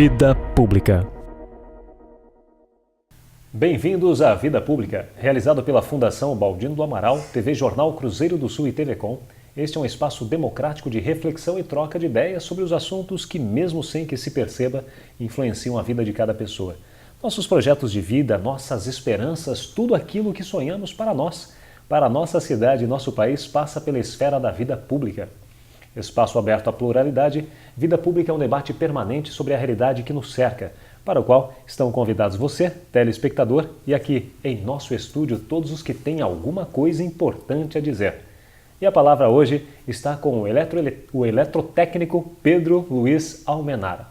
Vida Pública. Bem-vindos à Vida Pública, realizado pela Fundação Baldino do Amaral, TV Jornal Cruzeiro do Sul e TV Com. Este é um espaço democrático de reflexão e troca de ideias sobre os assuntos que, mesmo sem que se perceba, influenciam a vida de cada pessoa. Nossos projetos de vida, nossas esperanças, tudo aquilo que sonhamos para nós, para a nossa cidade e nosso país, passa pela esfera da vida pública. Espaço aberto à pluralidade, Vida Pública é um debate permanente sobre a realidade que nos cerca, para o qual estão convidados você, telespectador, e aqui, em nosso estúdio, todos os que têm alguma coisa importante a dizer. E a palavra hoje está com o eletrotécnico Pedro Luiz Almenara.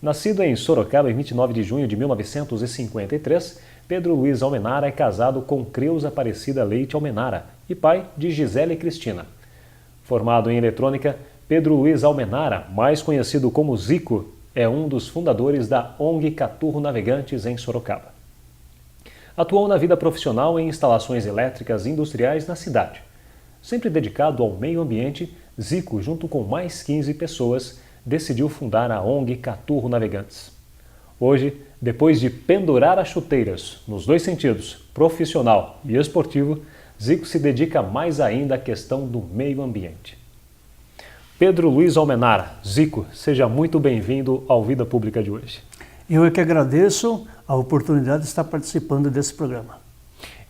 Nascido em Sorocaba em 29 de junho de 1953, Pedro Luiz Almenara é casado com Creuza Aparecida Leite Almenara e pai de Gisele Cristina. Formado em eletrônica, Pedro Luiz Almenara, mais conhecido como Zico, é um dos fundadores da ONG Caturro Navegantes em Sorocaba. Atuou na vida profissional em instalações elétricas industriais na cidade. Sempre dedicado ao meio ambiente, Zico, junto com mais 15 pessoas, decidiu fundar a ONG Caturro Navegantes. Hoje, depois de pendurar as chuteiras, nos dois sentidos, profissional e esportivo, Zico se dedica mais ainda à questão do meio ambiente. Pedro Luiz Almenara, Zico, seja muito bem-vindo ao Vida Pública de hoje. Eu é que agradeço a oportunidade de estar participando desse programa.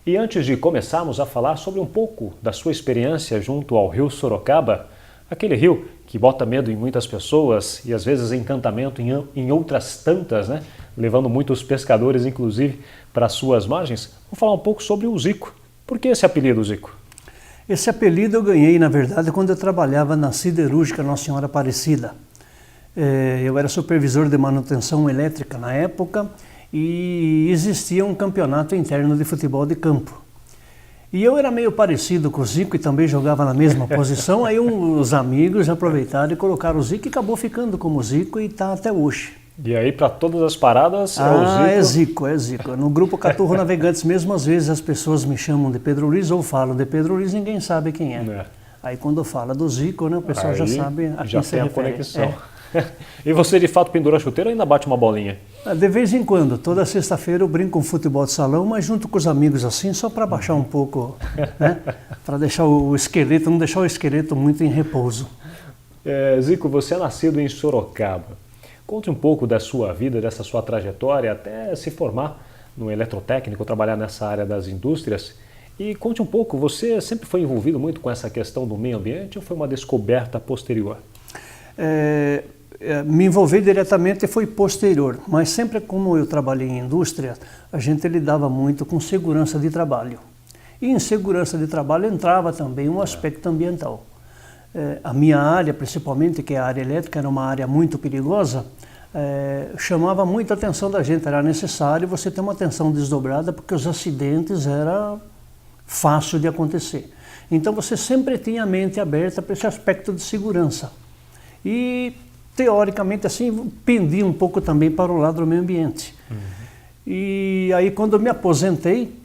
E antes de começarmos a falar sobre um pouco da sua experiência junto ao rio Sorocaba, aquele rio que bota medo em muitas pessoas e às vezes encantamento em outras tantas, né? Levando muitos pescadores, inclusive, para as suas margens, vamos falar um pouco sobre o Zico. Por que esse apelido, Zico? Esse apelido eu ganhei, na verdade, quando eu trabalhava na siderúrgica Nossa Senhora Aparecida. Eu era supervisor de manutenção elétrica na época e existia um campeonato interno de futebol de campo. E eu era meio parecido com o Zico e também jogava na mesma posição, aí os amigos aproveitaram e colocaram o Zico e acabou ficando como Zico e está até hoje. E aí, para todas as paradas, é o Zico? É Zico. No grupo Caturro Navegantes mesmo, às vezes as pessoas me chamam de Pedro Luiz ou falam de Pedro Luiz, ninguém sabe quem é. Aí quando fala do Zico, né, o pessoal já sabe a quem se refere. Já tem a conexão. E você de fato pendura a chuteira ou ainda bate uma bolinha? De vez em quando, toda sexta-feira eu brinco com futebol de salão, mas junto com os amigos assim, só para baixar um pouco, né? Para deixar o esqueleto, não deixar o esqueleto muito em repouso. Zico, você é nascido em Sorocaba. Conte um pouco da sua vida, dessa sua trajetória, até se formar no eletrotécnico, trabalhar nessa área das indústrias. E conte um pouco, você sempre foi envolvido muito com essa questão do meio ambiente ou foi uma descoberta posterior? Me envolver diretamente foi posterior, mas sempre como eu trabalhei em indústria, a gente lidava muito com segurança de trabalho. E em segurança de trabalho entrava também um aspecto ambiental. A minha área, principalmente, que é a área elétrica, era uma área muito perigosa, chamava muita atenção da gente, era necessário você ter uma atenção desdobrada porque os acidentes eram fácil de acontecer. Então você sempre tinha a mente aberta para esse aspecto de segurança. E, teoricamente, assim, pendia um pouco também para o lado do meio ambiente. E aí, quando eu me aposentei,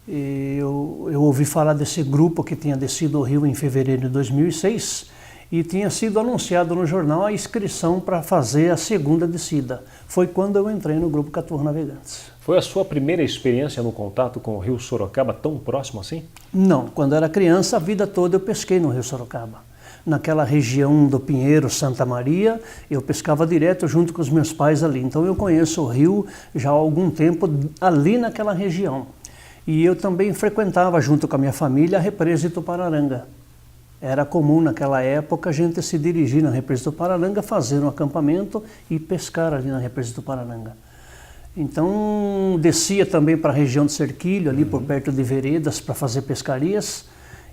eu ouvi falar desse grupo que tinha descido o rio em fevereiro de 2006 e tinha sido anunciado no jornal a inscrição para fazer a segunda descida. Foi quando eu entrei no grupo Caturro Navegantes. Foi a sua primeira experiência no contato com o rio Sorocaba tão próximo assim? Não, quando era criança, a vida toda eu pesquei no rio Sorocaba. Naquela região do Pinheiro, Santa Maria, eu pescava direto junto com os meus pais ali. Então eu conheço o rio já há algum tempo ali naquela região. E eu também frequentava junto com a minha família a represa de Tupararanga. Era comum naquela época a gente se dirigir na represa de Tupararanga, fazer um acampamento e pescar ali na represa de Tupararanga. Então descia também para a região de Cerquilho, ali por perto de veredas, para fazer pescarias.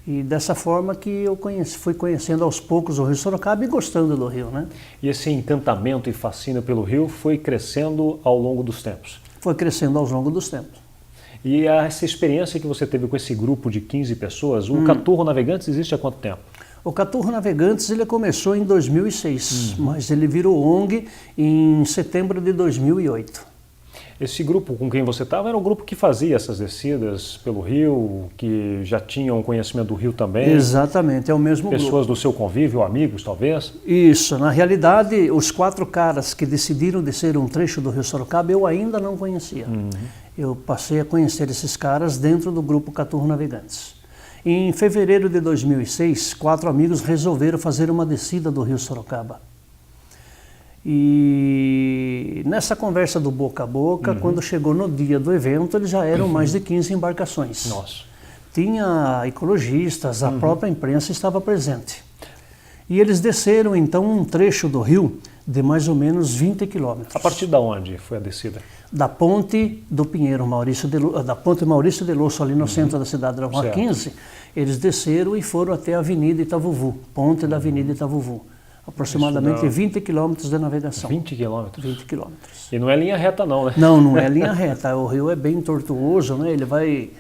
E dessa forma que eu fui conhecendo aos poucos o rio Sorocaba e gostando do rio, né? E esse encantamento e fascínio pelo rio foi crescendo ao longo dos tempos? Foi crescendo ao longo dos tempos. E essa experiência que você teve com esse grupo de 15 pessoas, o Caturro Navegantes existe há quanto tempo? O Caturro Navegantes ele começou em 2006, mas ele virou ONG em setembro de 2008. Esse grupo com quem você estava era o grupo que fazia essas descidas pelo rio, que já tinham conhecimento do rio também? Exatamente, é o mesmo grupo. Pessoas do seu convívio, amigos talvez? Isso, na realidade, os 4 caras que decidiram descer um trecho do Rio Sorocaba, eu ainda não conhecia. Eu passei a conhecer esses caras dentro do grupo Caturro Navegantes. Em fevereiro de 2006, 4 amigos resolveram fazer uma descida do Rio Sorocaba. E nessa conversa do boca a boca, quando chegou no dia do evento, eles já eram mais de 15 embarcações. Nossa. Tinha ecologistas, a própria imprensa estava presente. E eles desceram então um trecho do rio de mais ou menos 20 quilômetros. A partir de onde foi a descida? Da ponte do Pinheiro, da ponte Maurício de Losso, ali no centro da cidade da Rua 15, eles desceram e foram até a Avenida Itavuvu, ponte da Avenida Itavuvu. Aproximadamente 20 quilômetros de navegação. 20 quilômetros? 20 quilômetros. E não é linha reta não, né? Não é linha reta. O rio é bem tortuoso, né? Ele vai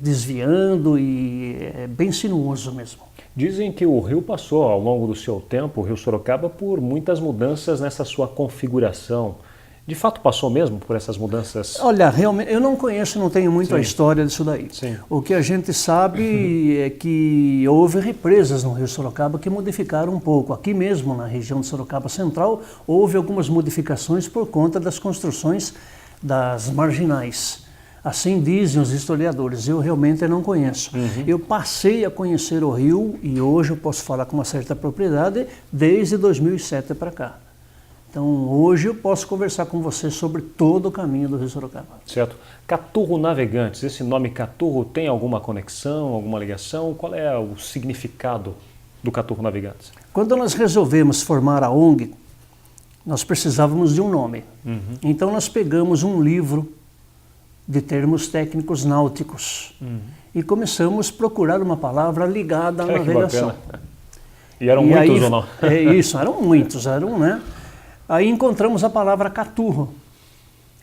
desviando e é bem sinuoso mesmo. Dizem que o rio passou, ao longo do seu tempo, o Rio Sorocaba, por muitas mudanças nessa sua configuração. De fato passou mesmo por essas mudanças? Olha, realmente, eu não conheço, não tenho muito a história disso daí. Sim. O que a gente sabe é que houve represas no Rio Sorocaba que modificaram um pouco. Aqui mesmo, na região de Sorocaba Central, houve algumas modificações por conta das construções das marginais. Assim dizem os historiadores, eu realmente não conheço. Eu passei a conhecer o rio, e hoje eu posso falar com uma certa propriedade, desde 2007 para cá. Então, hoje eu posso conversar com você sobre todo o caminho do Rio Sorocaba. Certo. Caturro Navegantes, esse nome Caturro tem alguma conexão, alguma ligação? Qual é o significado do Caturro Navegantes? Quando nós resolvemos formar a ONG, nós precisávamos de um nome. Então, nós pegamos um livro de termos técnicos náuticos e começamos a procurar uma palavra ligada à navegação. E eram muitos ou não? Isso, eram muitos, né? Aí encontramos a palavra caturro.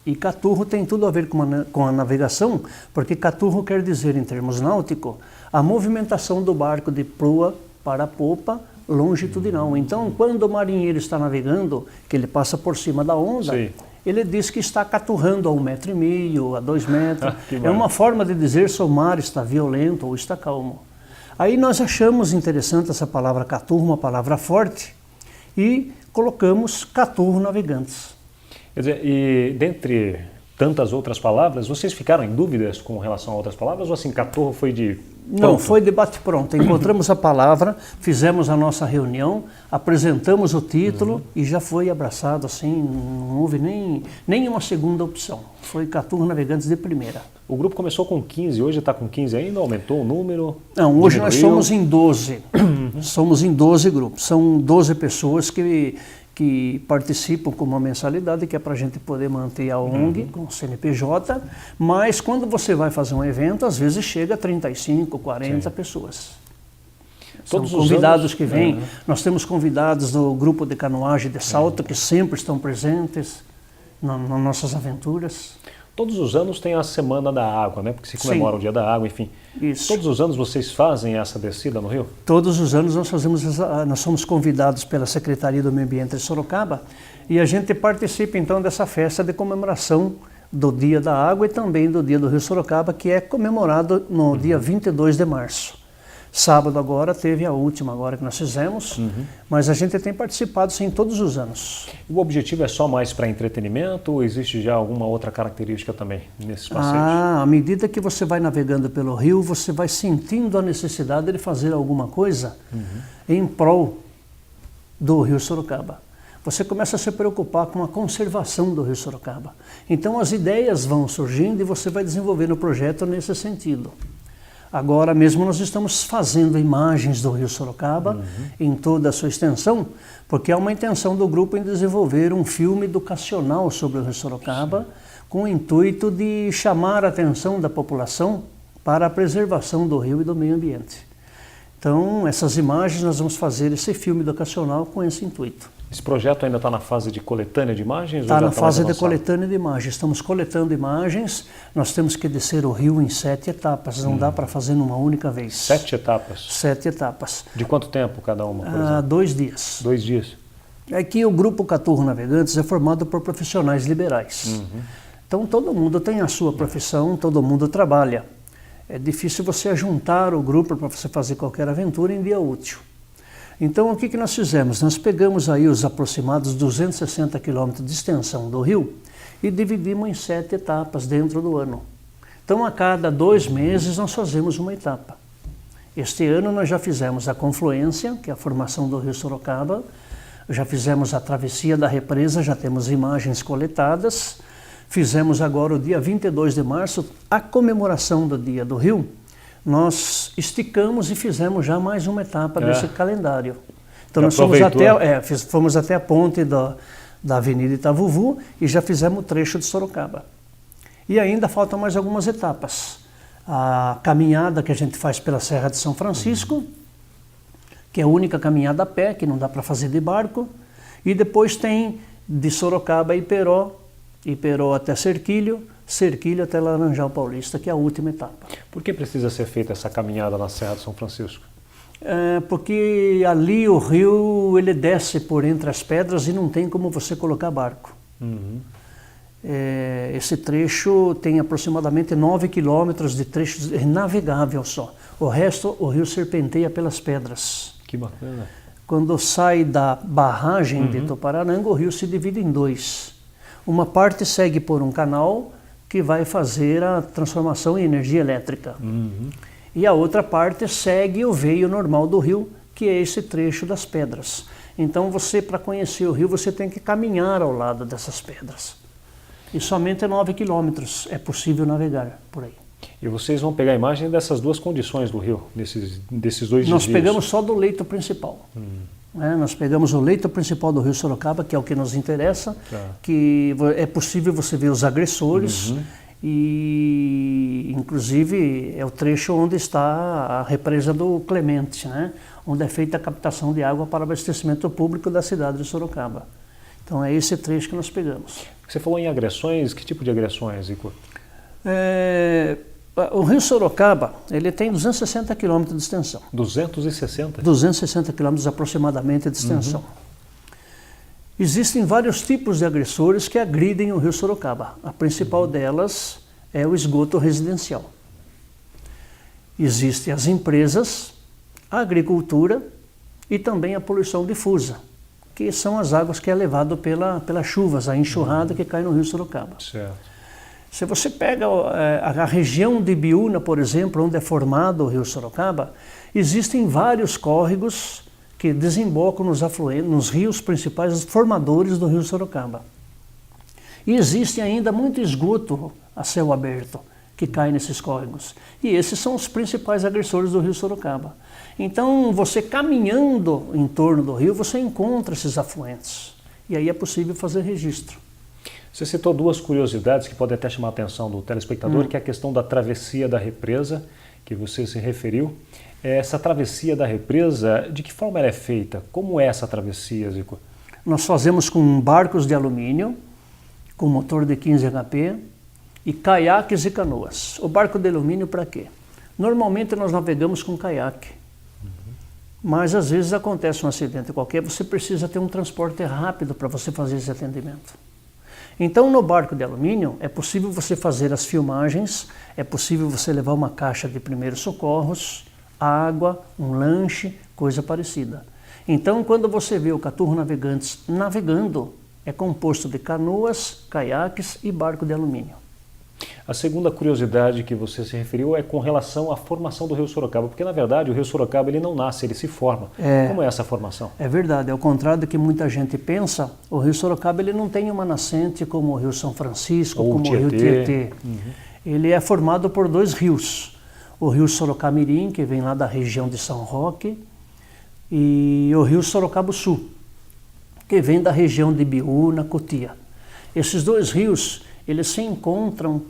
E caturro tem tudo a ver com a navegação, porque caturro quer dizer, em termos náuticos, a movimentação do barco de proa para popa longitudinal. Então, quando o marinheiro está navegando, que ele passa por cima da onda, ele diz que está caturrando a 1,5 metro, a 2 metros. É uma forma de dizer se o mar está violento ou está calmo. Aí nós achamos interessante essa palavra caturro, uma palavra forte, e colocamos Caturro Navegantes. Quer dizer, e dentre tantas outras palavras, vocês ficaram em dúvidas com relação a outras palavras? Ou assim, Caturro foi de pronto? Não, foi de bate-pronto. Encontramos a palavra, fizemos a nossa reunião, apresentamos o título e já foi abraçado assim, não houve nem uma segunda opção. Foi Caturro Navegantes de primeira. O grupo começou com 15, hoje está com 15 ainda? Aumentou o número? Não, hoje nós somos em 12. Somos em 12 grupos. São 12 pessoas que participam com uma mensalidade, que é para a gente poder manter a ONG com o CNPJ, mas quando você vai fazer um evento, às vezes chega a 35, 40 pessoas. Todos os convidados que vêm, nós temos convidados do grupo de canoagem de salto, que sempre estão presentes nas nossas aventuras. Todos os anos tem a Semana da Água, né? Porque se comemora o Dia da Água, enfim. Isso. Todos os anos vocês fazem essa descida no rio? Todos os anos nós somos convidados pela Secretaria do Meio Ambiente de Sorocaba e a gente participa então dessa festa de comemoração do Dia da Água e também do Dia do Rio Sorocaba, que é comemorado no dia 22 de março. Sábado agora teve a última agora que nós fizemos, mas a gente tem participado sim todos os anos. O objetivo é só mais para entretenimento ou existe já alguma outra característica também nesses passeios? À medida que você vai navegando pelo rio, você vai sentindo a necessidade de fazer alguma coisa em prol do Rio Sorocaba. Você começa a se preocupar com a conservação do Rio Sorocaba. Então as ideias vão surgindo e você vai desenvolvendo o projeto nesse sentido. Agora mesmo nós estamos fazendo imagens do Rio Sorocaba em toda a sua extensão, porque há uma intenção do grupo em desenvolver um filme educacional sobre o Rio Sorocaba, com o intuito de chamar a atenção da população para a preservação do rio e do meio ambiente. Então, essas imagens, nós vamos fazer esse filme educacional com esse intuito. Esse projeto ainda está na fase de coletânea de imagens? Está na fase de coletânea de imagens. Estamos coletando imagens. Nós temos que descer o rio em 7 etapas. Não dá para fazer numa única vez. 7 etapas? 7 etapas. De quanto tempo cada uma, por exemplo? 2 dias. 2 dias. É que o Grupo Caturro Navegantes é formado por profissionais liberais. Então todo mundo tem a sua profissão, todo mundo trabalha. É difícil você juntar o grupo para você fazer qualquer aventura em dia útil. Então o que nós fizemos? Nós pegamos aí os aproximados 260 quilômetros de extensão do rio e dividimos em 7 etapas dentro do ano. Então a cada 2 meses nós fazemos uma etapa. Este ano nós já fizemos a confluência, que é a formação do rio Sorocaba, já fizemos a travessia da represa, já temos imagens coletadas. Fizemos agora o dia 22 de março, a comemoração do Dia do Rio. Nós esticamos e fizemos já mais uma etapa desse calendário. Então nós fomos até a ponte da Avenida Itavuvu e já fizemos o trecho de Sorocaba. E ainda faltam mais algumas etapas. A caminhada que a gente faz pela Serra de São Francisco, que é a única caminhada a pé, que não dá para fazer de barco. E depois tem de Sorocaba a Iperó, Iperó até Cerquilho, Cerquilho até Laranjal Paulista, que é a última etapa. Por que precisa ser feita essa caminhada na Serra de São Francisco? Porque ali o rio ele desce por entre as pedras e não tem como você colocar barco. Esse trecho tem aproximadamente 9 quilômetros de trecho navegável só. O resto o rio serpenteia pelas pedras. Que bacana. Quando sai da barragem de Tuparananga, o rio se divide em 2. Uma parte segue por um canal que vai fazer a transformação em energia elétrica. E a outra parte segue o veio normal do rio, que é esse trecho das pedras. Então você, para conhecer o rio, você tem que caminhar ao lado dessas pedras. E somente 9 quilômetros é possível navegar por aí. E vocês vão pegar a imagem dessas duas condições do rio, desses 2 desvios? Nós pegamos só do leito principal. Nós pegamos o leito principal do rio Sorocaba, que é o que nos interessa, que é possível você ver os agressores e, inclusive, é o trecho onde está a represa do Clemente, né? Onde é feita a captação de água para abastecimento público da cidade de Sorocaba. Então é esse trecho que nós pegamos. Você falou em agressões, que tipo de agressões, Zico? O rio Sorocaba, ele tem 260 quilômetros de extensão. 260? 260 quilômetros aproximadamente de extensão. Existem vários tipos de agressores que agridem o rio Sorocaba. A principal delas é o esgoto residencial. Existem as empresas, a agricultura e também a poluição difusa, que são as águas que é levado pelas chuvas, a enxurrada que cai no rio Sorocaba. Certo. Se você pega a região de Ibiúna, por exemplo, onde é formado o rio Sorocaba, existem vários córregos que desembocam nos afluentes, nos rios principais formadores do rio Sorocaba. E existe ainda muito esgoto a céu aberto que cai nesses córregos. E esses são os principais agressores do rio Sorocaba. Então, você caminhando em torno do rio, você encontra esses afluentes. E aí é possível fazer registro. Você citou 2 curiosidades que podem até chamar a atenção do telespectador, que é a questão da travessia da represa, que você se referiu. Essa travessia da represa, de que forma ela é feita? Como é essa travessia, Zico? Nós fazemos com barcos de alumínio, com motor de 15 HP, e caiaques e canoas. O barco de alumínio para quê? Normalmente nós navegamos com caiaque. Mas às vezes acontece um acidente qualquer, você precisa ter um transporte rápido para você fazer esse atendimento. Então, no barco de alumínio, é possível você fazer as filmagens, é possível você levar uma caixa de primeiros socorros, água, um lanche, coisa parecida. Então, quando você vê o Caturro Navegantes navegando, é composto de canoas, caiaques e barco de alumínio. A segunda curiosidade que você se referiu é com relação à formação do rio Sorocaba, porque na verdade o rio Sorocaba ele não nasce, ele se forma. Como é essa formação? É verdade, ao contrário do que muita gente pensa, o rio Sorocaba ele não tem uma nascente como o rio São Francisco, ou como o rio Tietê. Ele é formado por 2 rios, o rio Sorocamirim, que vem lá da região de São Roque, e o rio Sorocabuçu, que vem da região de Ibiúna, Cotia. Esses 2 rios eles se encontram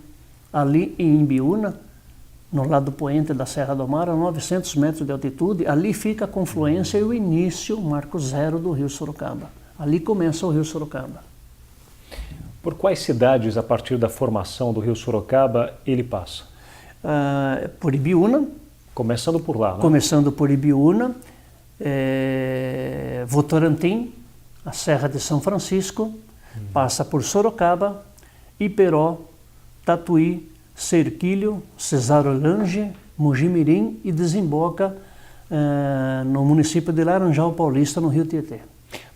ali em Ibiúna, no lado poente da Serra do Mar, a 900 metros de altitude. Ali fica a confluência e o início, o marco zero do rio Sorocaba. Ali começa o rio Sorocaba. Por quais cidades, a partir da formação do rio Sorocaba, ele passa? Por Ibiúna. Começando por lá, né? Começando por Ibiúna, Votorantim, a Serra de São Francisco, passa por Sorocaba, Iperó, Tatuí, Serquilho, Cesarolange, Mojimirim e desemboca no município de Laranjal Paulista, no Rio Tietê.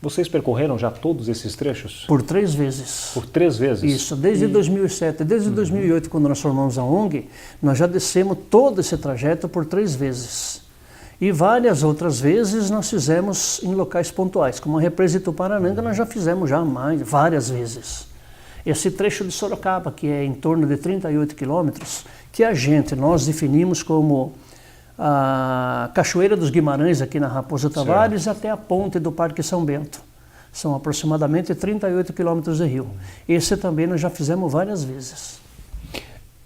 Vocês percorreram já todos esses trechos? Por 3 vezes. Por 3 vezes? Isso, desde 2007, desde 2008, quando nós formamos a ONG, nós já descemos todo esse trajeto por 3 vezes. E várias outras vezes nós fizemos em locais pontuais, como a represa Ituparananga, nós já fizemos várias vezes. Esse trecho de Sorocaba, que é em torno de 38 quilômetros, que nós definimos como a Cachoeira dos Guimarães, aqui na Raposo Tavares, até a ponte do Parque São Bento. São aproximadamente 38 quilômetros de rio. Esse também nós já fizemos várias vezes.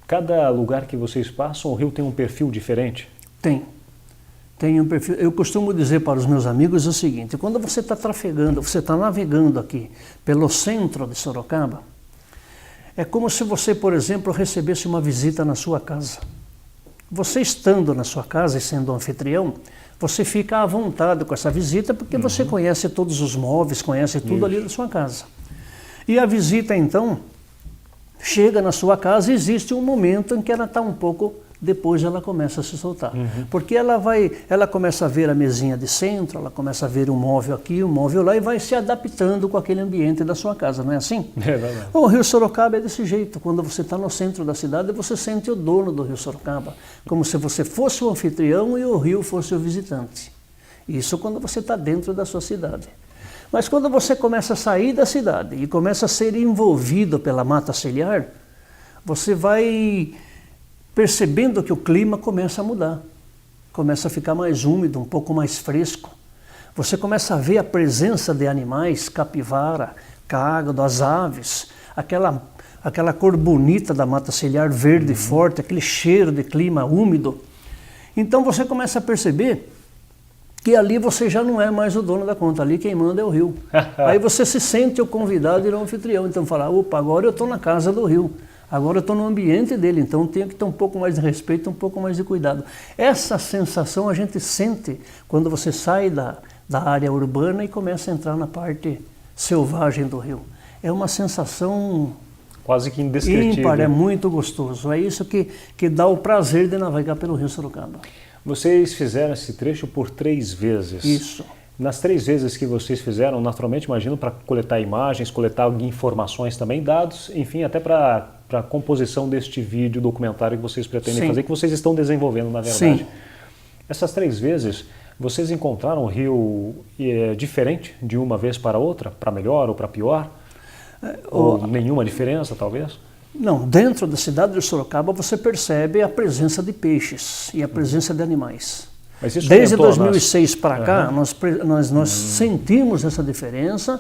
Cada lugar que vocês passam, o rio tem um perfil diferente? Tem um perfil. Eu costumo dizer para os meus amigos o seguinte: quando você está trafegando, você está navegando aqui pelo centro de Sorocaba, é como se você, por exemplo, recebesse uma visita na sua casa. Você estando na sua casa e sendo anfitrião, você fica à vontade com essa visita porque você conhece todos os móveis, conhece tudo ali da sua casa. E a visita, então, chega na sua casa e existe um momento em que ela está um pouco, depois ela começa a se soltar. Porque ela começa a ver a mesinha de centro, ela começa a ver um móvel aqui, um móvel lá e vai se adaptando com aquele ambiente da sua casa, não é assim? É verdade. O Rio Sorocaba é desse jeito. Quando você está no centro da cidade, você sente o dono do Rio Sorocaba, como se você fosse o anfitrião e o rio fosse o visitante. Isso quando você está dentro da sua cidade. Mas quando você começa a sair da cidade e começa a ser envolvido pela mata ciliar, você vai percebendo que o clima começa a mudar, começa a ficar mais úmido, um pouco mais fresco. Você começa a ver a presença de animais, capivara, cágado, as aves, aquela cor bonita da mata ciliar verde forte, aquele cheiro de clima úmido. Então você começa a perceber que ali você já não é mais o dono da conta, ali quem manda é o rio. Aí você se sente o convidado e o anfitrião, então fala, opa, agora eu estou na casa do rio. Agora eu estou no ambiente dele, então tenho que ter um pouco mais de respeito, um pouco mais de cuidado. Essa sensação a gente sente quando você sai da área urbana e começa a entrar na parte selvagem do rio. É uma sensação quase que indescritível. Ímpar, é muito gostoso. É isso que dá o prazer de navegar pelo Rio Sorocaba. Vocês fizeram esse trecho por 3 vezes. Isso. Nas 3 vezes que vocês fizeram, naturalmente, imagino, para coletar imagens, coletar informações também, dados, enfim, até para a composição deste vídeo documentário que vocês pretendem fazer, que vocês estão desenvolvendo, na verdade. Sim. Essas 3 vezes, vocês encontraram o rio diferente de uma vez para outra? Para melhor ou para pior? Ou nenhuma diferença, talvez? Não, dentro da cidade de Sorocaba você percebe a presença de peixes e a presença de animais. Mas isso desde 2006 para cá, nós sentimos essa diferença,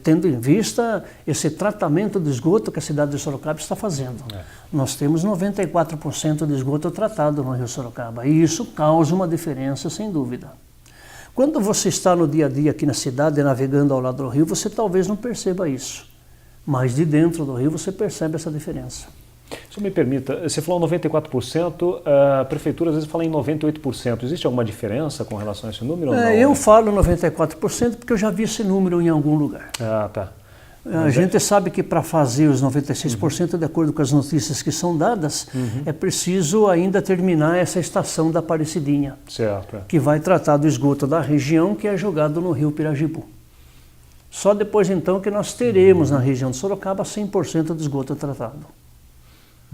tendo em vista esse tratamento de esgoto que a cidade de Sorocaba está fazendo. Nós temos 94% de esgoto tratado no Rio Sorocaba e isso causa uma diferença, sem dúvida. Quando você está no dia a dia aqui na cidade, navegando ao lado do rio, você talvez não perceba isso, mas de dentro do rio você percebe essa diferença. Se me permita, você falou 94%, a prefeitura às vezes fala em 98%. Existe alguma diferença com relação a esse número? Ou não? Eu falo 94% porque eu já vi esse número em algum lugar. Ah, tá. A gente sabe que para fazer os 96%, de acordo com as notícias que são dadas, é preciso ainda terminar essa estação da Aparecidinha, certo, que vai tratar do esgoto da região que é jogado no rio Pirajibu. Só depois então que nós teremos na região de Sorocaba 100% de esgoto tratado.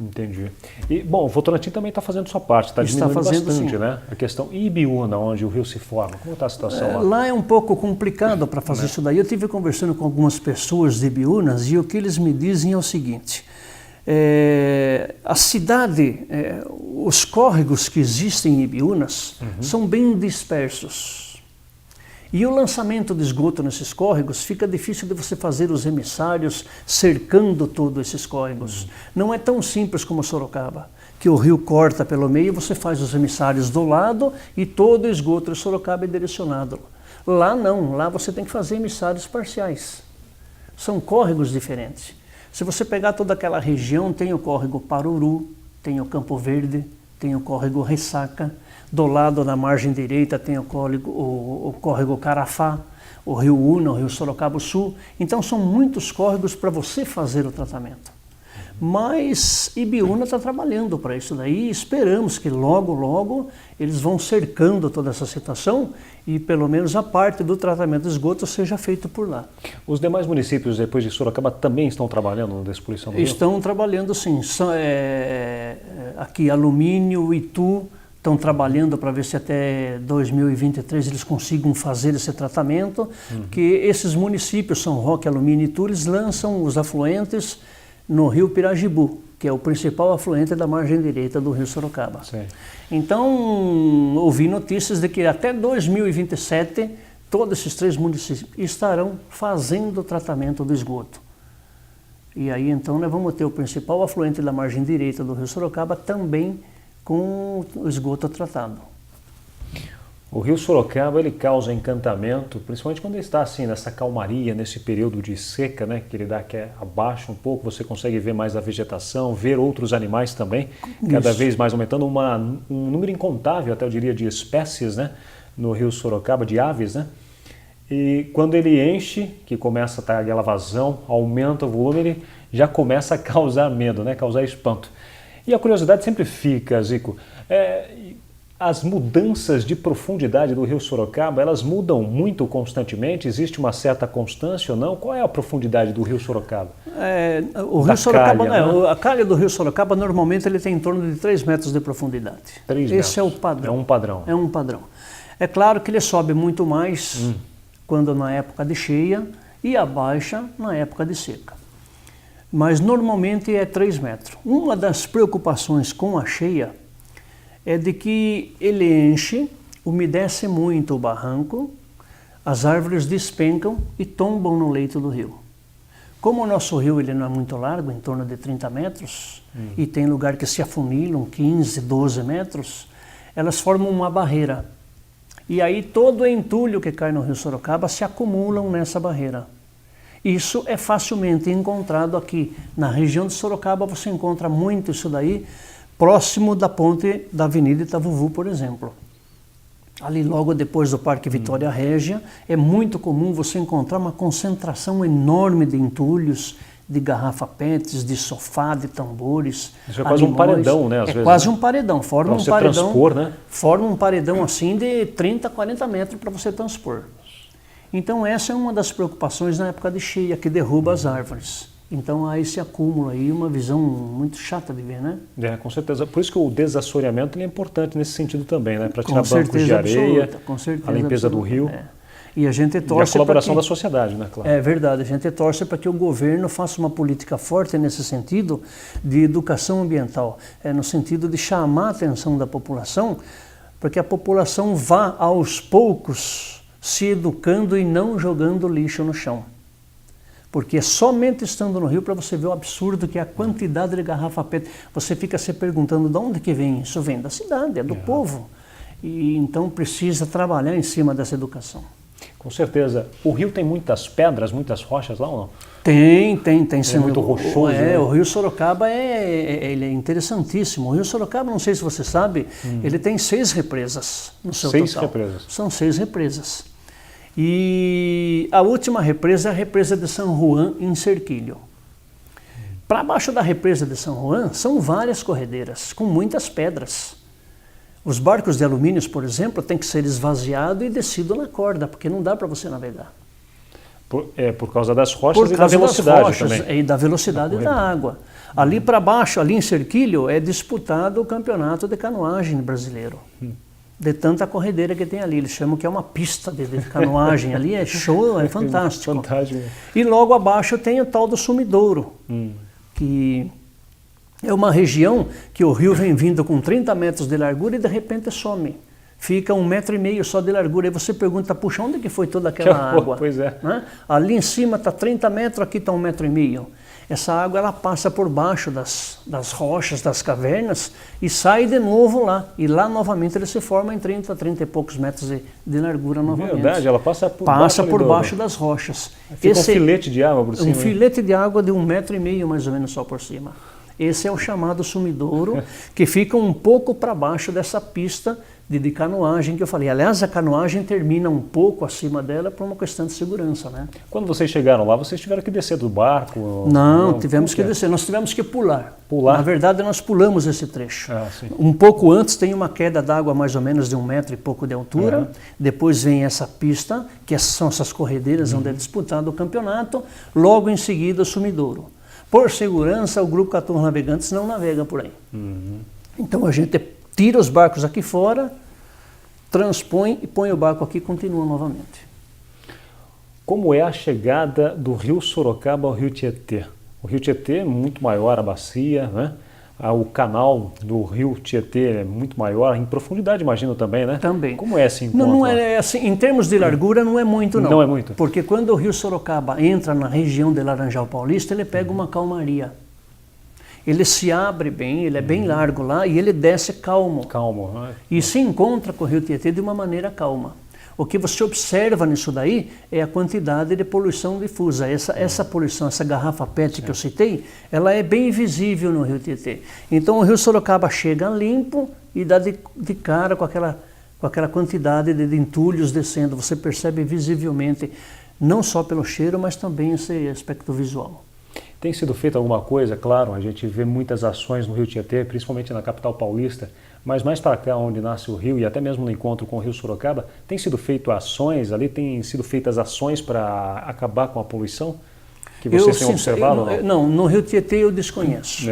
Entendi. E, bom, o Votorantim também está fazendo sua parte, está diminuindo bastante, sim, né? A questão, e Ibiúna, onde o rio se forma, como está a situação lá? Lá é um pouco complicado para fazer isso daí. Eu estive conversando com algumas pessoas de Ibiúnas e o que eles me dizem é o seguinte, a cidade, os córregos que existem em Ibiúnas são bem dispersos. E o lançamento de esgoto nesses córregos fica difícil de você fazer os emissários cercando todos esses córregos. Não é tão simples como Sorocaba, que o rio corta pelo meio, você faz os emissários do lado e todo o esgoto de Sorocaba é direcionado. Lá não, lá você tem que fazer emissários parciais. São córregos diferentes. Se você pegar toda aquela região, tem o córrego Paruru, tem o Campo Verde, tem o córrego Ressaca, do lado na margem direita tem o córrego Carafá, o rio Una, o rio Sorocaba Sul. Então são muitos córregos para você fazer o tratamento. Mas Ibiúna está trabalhando para isso daí e esperamos que logo, logo eles vão cercando toda essa situação e pelo menos a parte do tratamento de esgoto seja feito por lá. Os demais municípios depois de Sorocaba também estão trabalhando na despoluição do rio? Estão trabalhando sim. Aqui Alumínio, Itu estão trabalhando para ver se até 2023 eles consigam fazer esse tratamento, que esses municípios, São Roque, Alumínio e Itu, eles lançam os afluentes no rio Pirajibu, que é o principal afluente da margem direita do rio Sorocaba. Sim. Então, ouvi notícias de que até 2027, todos esses 3 municípios estarão fazendo o tratamento do esgoto. E aí, então, nós vamos ter o principal afluente da margem direita do rio Sorocaba também com o esgoto tratado. O rio Sorocaba, ele causa encantamento, principalmente quando ele está assim, nessa calmaria, nesse período de seca, né, que ele dá que abaixa um pouco, você consegue ver mais a vegetação, ver outros animais também, cada vez mais aumentando um número incontável, até eu diria, de espécies, né, no rio Sorocaba, de aves, né? E quando ele enche, que começa a estar aquela vazão, aumenta o volume, ele já começa a causar medo, né, causar espanto. E a curiosidade sempre fica, Zico, as mudanças de profundidade do rio Sorocaba, elas mudam muito constantemente? Existe uma certa constância ou não? Qual é a profundidade do rio Sorocaba? O rio Sorocaba, calha, né? A calha do rio Sorocaba normalmente ele tem em torno de 3 metros de profundidade. 3 metros. Esse é o padrão. É um padrão. É um padrão. É claro que ele sobe muito mais quando na época de cheia e abaixa na época de seca. Mas normalmente é 3 metros. Uma das preocupações com a cheia é de que ele enche, umedece muito o barranco, as árvores despencam e tombam no leito do rio. Como o nosso rio ele não é muito largo, em torno de 30 metros, e tem lugar que se afunilam 15, 12 metros, elas formam uma barreira. E aí todo o entulho que cai no rio Sorocaba se acumulam nessa barreira. Isso é facilmente encontrado aqui. Na região de Sorocaba você encontra muito isso daí, próximo da ponte da Avenida Itavuvu, por exemplo. Ali logo depois do Parque Vitória Régia, é muito comum você encontrar uma concentração enorme de entulhos, de garrafa-pets, de sofá, de tambores. Isso é quase um paredão, né? Às vezes, quase um paredão. Forma um paredão, transpor, né? Forma um paredão assim de 30, 40 metros para você transpor. Então essa é uma das preocupações na época de cheia, que derruba as árvores. Então há esse acúmulo aí, uma visão muito chata de ver, né? Com certeza. Por isso que o desassoreamento é importante nesse sentido também, né? Para tirar bancos de areia, a limpeza do rio. E a gente torce e a colaboração da sociedade, né? Claro. É verdade, a gente torce para que o governo faça uma política forte nesse sentido de educação ambiental, no sentido de chamar a atenção da população, para que a população vá aos poucos se educando e não jogando lixo no chão. Porque é somente estando no rio para você ver o absurdo que é a quantidade de garrafa PET. Você fica se perguntando de onde que vem isso? Vem da cidade, é do povo. E então precisa trabalhar em cima dessa educação. Com certeza. O rio tem muitas pedras, muitas rochas lá ou não? Tem. É muito rochoso. Né? O rio Sorocaba ele é interessantíssimo. O rio Sorocaba, não sei se você sabe, ele tem 6 represas no seu total. 6 represas. São 6 represas. E a última represa é a represa de São Juan, em Cerquilho. Para baixo da represa de São Juan são várias corredeiras, com muitas pedras. Os barcos de alumínios, por exemplo, têm que ser esvaziados e descido na corda, porque não dá para você navegar. Por causa das rochas e da velocidade também. E da velocidade da água. Ali para baixo, ali em Cerquilho, é disputado o campeonato de canoagem brasileiro. De tanta corredeira que tem ali. Eles chamam que é uma pista de canoagem ali, é show, é fantástico. Fantástico. E logo abaixo tem o tal do Sumidouro, que é uma região que o rio vem vindo com 30 metros de largura e de repente some. Fica 1,5 metro só de largura. Aí você pergunta, puxa, onde que foi toda aquela água? Pois é. Né? Ali em cima está 30 metros, aqui está 1,5 metro. Essa água ela passa por baixo das rochas, das cavernas e sai de novo lá. E lá novamente ele se forma em 30 e poucos metros de largura novamente. Verdade, ela passa por baixo das rochas. Fica um filete de água por cima. Um filete de água de 1,5 metro mais ou menos só por cima. Esse é o chamado sumidouro, que fica um pouco para baixo dessa pista de canoagem que eu falei. Aliás, a canoagem termina um pouco acima dela por uma questão de segurança, né? Quando vocês chegaram lá, vocês tiveram que descer do barco? Não, tivemos que descer. Nós tivemos que pular. Pular? Na verdade, nós pulamos esse trecho. Sim. Um pouco antes tem uma queda d'água mais ou menos de 1 metro e pouco de altura. Depois vem essa pista, que são essas corredeiras onde é disputado o campeonato. Logo em seguida, o sumidouro. Por segurança, o Grupo Caturro Navegantes não navega por aí. Então a gente tira os barcos aqui fora, transpõe e põe o barco aqui e continua novamente. Como é a chegada do rio Sorocaba ao rio Tietê? O rio Tietê é muito maior, a bacia, né? O canal do rio Tietê é muito maior, em profundidade imagino também, né? Também. Como é esse encontro? Não é assim, em termos de largura não é muito não. Não é muito? Porque quando o rio Sorocaba entra na região de Laranjal Paulista, ele pega uma calmaria. Ele se abre bem, ele é bem largo lá e ele desce calmo. Calmo. E se encontra com o rio Tietê de uma maneira calma. O que você observa nisso daí é a quantidade de poluição difusa. Essa poluição, essa garrafa PET que eu citei, ela é bem visível no rio Tietê. Então o rio Sorocaba chega limpo e dá de cara com aquela quantidade de entulhos descendo. Você percebe visivelmente, não só pelo cheiro, mas também esse aspecto visual. Tem sido feita alguma coisa, claro, a gente vê muitas ações no rio Tietê, principalmente na capital paulista, mas mais para cá, onde nasce o rio, e até mesmo no encontro com o rio Sorocaba, tem sido feito ações ali, tem sido feitas ações para acabar com a poluição? Que vocês têm observado? Não, no rio Tietê eu desconheço.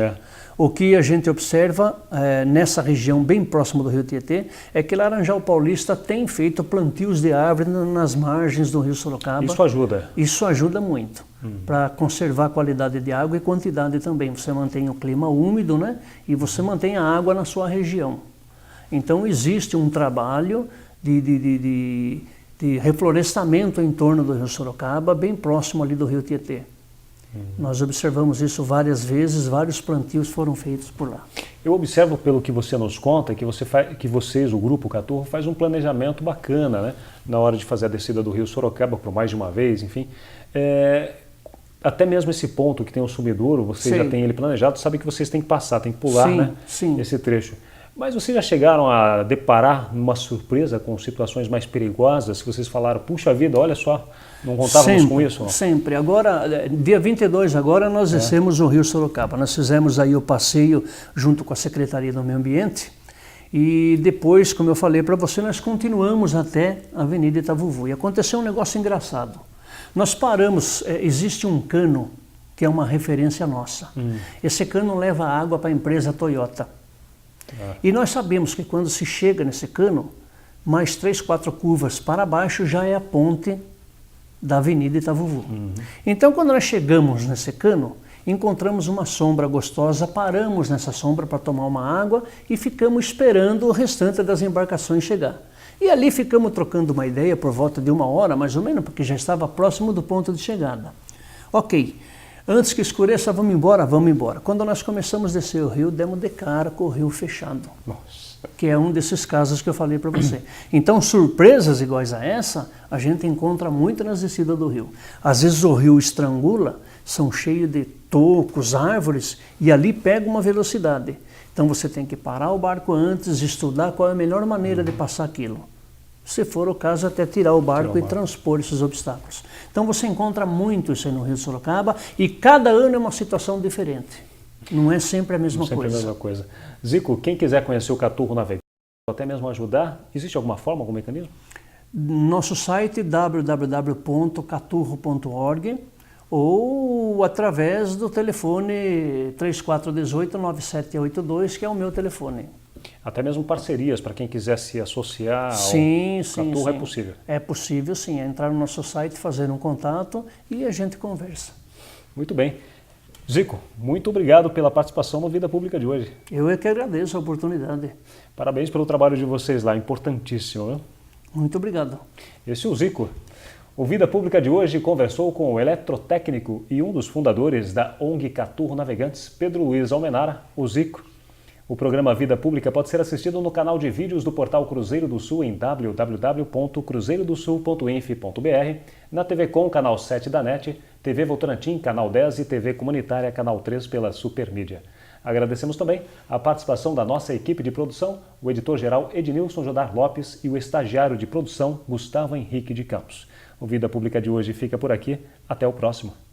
O que a gente observa nessa região bem próxima do rio Tietê é que Laranjal Paulista tem feito plantios de árvores nas margens do rio Sorocaba. Isso ajuda? Isso ajuda muito para conservar a qualidade de água e quantidade também. Você mantém o clima úmido, né? E você mantém a água na sua região. Então existe um trabalho de reflorestamento em torno do rio Sorocaba, bem próximo ali do rio Tietê. Nós observamos isso várias vezes, vários plantios foram feitos por lá. Eu observo pelo que você nos conta que vocês, o Grupo Caturro, faz um planejamento bacana, né? Na hora de fazer a descida do rio Sorocaba por mais de uma vez, enfim. Até mesmo esse ponto que tem o sumidouro, vocês já têm ele planejado, sabem que vocês têm que passar, têm que pular, né? Esse trecho. Mas vocês já chegaram a deparar numa surpresa com situações mais perigosas, que vocês falaram, puxa vida, olha só, não contávamos com isso? Não? Sempre. Agora, dia 22 agora, nós descemos o rio Sorocaba. Nós fizemos aí o passeio junto com a Secretaria do Meio Ambiente e depois, como eu falei para você, nós continuamos até a Avenida Itavuvu. E aconteceu um negócio engraçado. Nós paramos, existe um cano que é uma referência nossa. Esse cano leva água para a empresa Toyota. E nós sabemos que quando se chega nesse cano, mais 3, 4 curvas para baixo já é a ponte da Avenida Itavuvu. Então quando nós chegamos nesse cano, encontramos uma sombra gostosa, paramos nessa sombra para tomar uma água e ficamos esperando o restante das embarcações chegar. E ali ficamos trocando uma ideia por volta de 1 hora mais ou menos, porque já estava próximo do ponto de chegada. Ok. Antes que escureça, vamos embora, vamos embora. Quando nós começamos a descer o rio, demos de cara com o rio fechado. Nossa. Que é um desses casos que eu falei para você. Então, surpresas iguais a essa, a gente encontra muito nas descidas do rio. Às vezes o rio estrangula, são cheios de tocos, árvores, e ali pega uma velocidade. Então você tem que parar o barco antes, estudar qual é a melhor maneira de passar aquilo. Se for o caso, até tirar o barco e transpor esses obstáculos. Então você encontra muito isso aí no rio Sorocaba e cada ano é uma situação diferente. Não é sempre a mesma coisa. Sempre a mesma coisa. Zico, quem quiser conhecer o Caturro Navegante, ou até mesmo ajudar, existe alguma forma, algum mecanismo? Nosso site www.caturro.org ou através do telefone 3418-9782, que é o meu telefone. Até mesmo parcerias, para quem quiser se associar ao Caturro, é possível? É possível, sim. É entrar no nosso site, fazer um contato e a gente conversa. Muito bem. Zico, muito obrigado pela participação no Vida Pública de hoje. Eu é que agradeço a oportunidade. Parabéns pelo trabalho de vocês lá, importantíssimo, né? Muito obrigado. Esse é o Zico. O Vida Pública de hoje conversou com o eletrotécnico e um dos fundadores da ONG Caturro Navegantes, Pedro Luiz Almenara, o Zico. O programa Vida Pública pode ser assistido no canal de vídeos do portal Cruzeiro do Sul em www.cruzeirodosul.inf.br, na TV Com, canal 7 da NET, TV Votorantim, canal 10 e TV Comunitária, canal 3 pela Supermídia. Agradecemos também a participação da nossa equipe de produção, o editor-geral Ednilson Jodar Lopes e o estagiário de produção Gustavo Henrique de Campos. O Vida Pública de hoje fica por aqui. Até o próximo.